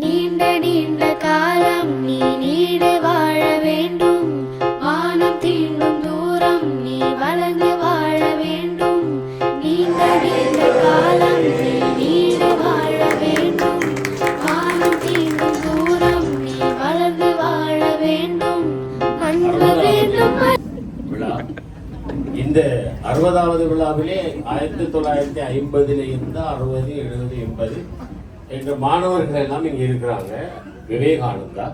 நீண்ட நீண்ட காலம் நீ நீடு வாழ வேண்டும். வானம் தீண்டும் தூரம் நீ வளர்ந்து வாழ வேண்டும். நீண்ட நீண்ட காலம் நீ நீடு வாழ வேண்டும். வானம் தீண்டும் தூரம் நீ வளர்ந்து வாழ வேண்டும். அன்பு வேண்டும். இந்த 60வது விழாவிலே 1950 இருந்து 60, 70, 80 எங்க மாணவர்கள் எல்லாம் இங்க இருக்கிறாங்க. விவேகானந்தா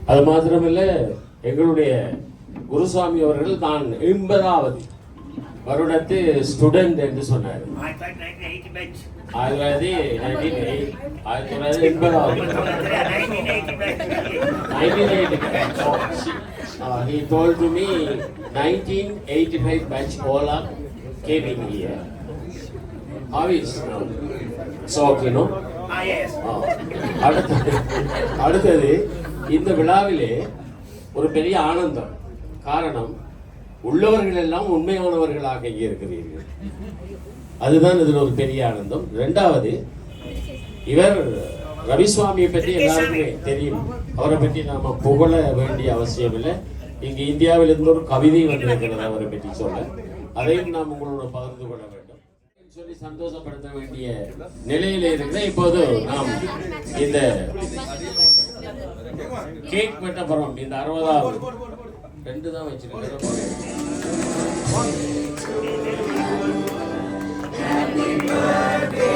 அது மாத்திரமில்ல, எங்களுடைய குருசாமி அவர்கள் தான் 80வது வருடத்து ஸ்டூடெண்ட் என்று சொன்னார். 1980. He told to me 1985 batch all up came in here. How is now? So okay, no? Yes. அடுத்தது இந்த விழாவிலே ஒரு பெரிய ஆனந்தம். காரணம், உள்ளவர்கள் எல்லாம் உண்மையானவர்களாக இங்கே இருக்கிறீர்கள். அதுதான் இதில் ஒரு பெரிய ஆனந்தம். இரண்டாவது, இவர் ரவிசுவாமியை பற்றி எல்லாருக்குமே தெரியும். அவரை பற்றி நாம புகழ வேண்டிய அவசியம் இல்லை. இங்கு இந்தியாவில் இருந்து ஒரு கவிதை வந்திருக்கிறது அவரை பற்றி சொல்ல. அதையும் நாம் உங்களோட பகிர்ந்து கொள்ள வேண்டும் சொல்லி சந்தோஷப்படுத்த வேண்டிய நிலையில இருக்கிற இப்போது நாம் இந்த கேக் வெட்ட போறோம். இந்த 60வது 2 தான் வச்சிருக்கிறோம். Happy birthday.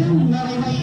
என்றும் நிறைவை